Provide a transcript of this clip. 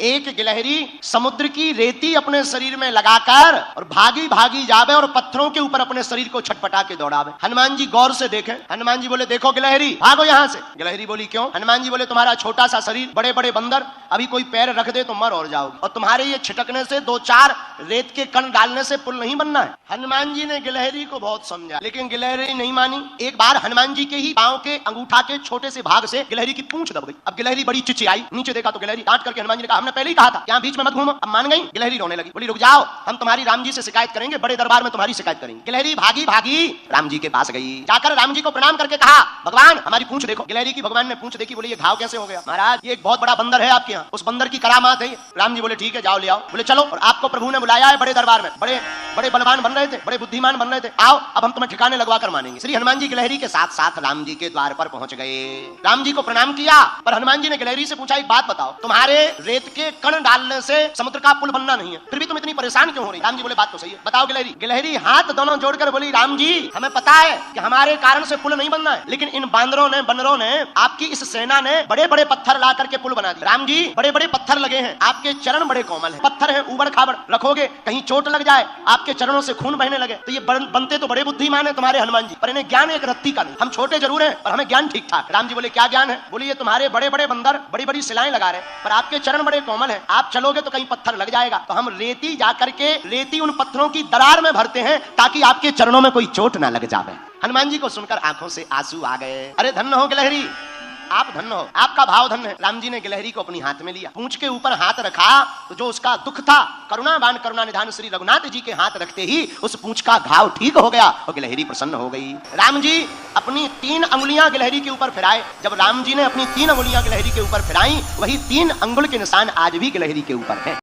एक गिलहरी समुद्र की रेती अपने शरीर में लगाकर और भागी भागी जावे और पत्थरों के ऊपर अपने शरीर को छटपटा के दौड़ावे। हनुमान जी गौर से देखें, हनुमान जी बोले देखो गिलहरी भागो यहाँ से। गिलहरी बोली क्यों? हनुमान जी बोले तुम्हारा छोटा सा शरीर, बड़े बड़े बंदर, अभी कोई पैर रख दे तो मर और जाओगे, और तुम्हारे ये छिटकने से, दो चार रेत के कण डालने से पुल नहीं बनना है। हनुमान जी ने गिलहरी को बहुत समझा, लेकिन गिलहरी नहीं मानी। एक बार हनुमान जी के ही पांव के अंगूठा के छोटे से भाग से गिलहरी की पूंछ दब गई। अब गिलहरी बड़ी चिचियाई, नीचे देखा तो गिलहरी डांट करके हनुमान जी ने कहा हमने पहले ही कहा था यहाँ बीच में मत घूमो। अब मान गई, गिलहरी रोने लगी, बोली रुक जाओ, हम तुम्हारी राम जी से शिकायत करेंगे, बड़े दरबार में तुम्हारी शिकायत करेंगे। गिलहरी भागी भागी राम जी के पास गई, जाकर राम जी को प्रणाम करके कहा भगवान हमारी पूंछ देखो। गिलहरी की भगवान ने पूंछ देखी, बोले ये घाव कैसे हो गया? महाराज ये एक बहुत बड़ा बंदर है आपके यहाँ, उस बंदर की करामात है। राम जी बोले ठीक है जाओ ले आओ। बोले चलो, और आपको प्रभु ने बुलाया है बड़े दरबार में, बड़े बड़े बलवान बन रहे थे, बड़े बुद्धिमान बन रहे थे, आओ अब हम तुम्हें ठिकाने लगवा कर मानेंगे। श्री हनुमान जी गिलहरी के साथ साथ राम जी के द्वार पर पहुंच गए। राम जी को प्रणाम किया, पर हनुमान जी ने गिलहरी से पूछा एक बात बताओ, तुम्हारे रेत के कण डालने से समुद्र का पुल बनना नहीं है, फिर भी तुम इतनी परेशान क्यों हो रही? राम जी बोले बात तो सही है, बताओ गिलहरी। गिलहरी हाथ दोनों जोड़कर बोली राम जी हमें पता है कि हमारे कारण से पुल नहीं बनना है, लेकिन इन बांदरों ने, बंदरों ने, आपकी इस सेना ने बड़े बड़े पत्थर ला करके पुल बना दिया। राम जी बड़े बड़े पत्थर लगे हैं, आपके चरण बड़े कोमल हैं, पत्थर हैं उबड़ खाबड़, रखोगे कहीं चोट लग जाए, आपके चरणों से खून बहने लगे, तो ये बनते तो बड़े बुद्धिमान है तुम्हारे हनुमान जी, पर इन्हें ज्ञान एक रत्ती का नहीं। हम छोटे जरूर हैं पर हमें ज्ञान ठीक ठाक। राम जी बोले क्या ज्ञान है? बोले ये तुम्हारे बड़े बड़े बंदर बड़ी बड़ी सिलाएं लगा रहे हैं, पर आपके चरण बड़े कोमल हैं, आप चलोगे तो कहीं पत्थर लग जाएगा, तो हम रेती जाकर के रेती उन पत्थरों की दरार में भरते हैं ताकि आपके चरणों में कोई चोट ना लग जाए। हनुमान जी को सुनकर आंखों से आंसू आ गए। अरे धन्य हो गिलहरी, आप धन्य हो, आपका भाव धन्य है। राम जी ने गिलहरी को अपनी हाथ में लिया, पूंछ के ऊपर हाथ रखा तो जो उसका दुख था, करुणावान करुणा निधान श्री रघुनाथ जी के हाथ रखते ही उस पूंछ का घाव ठीक हो गया और गिलहरी प्रसन्न हो गई। राम जी अपनी 3 अंगुलियां गिलहरी के ऊपर फिराए। जब राम जी ने अपनी 3 अंगुलियां गिलहरी के ऊपर फिराई, वही 3 अंगुल के निशान आज भी गिलहरी के ऊपर है।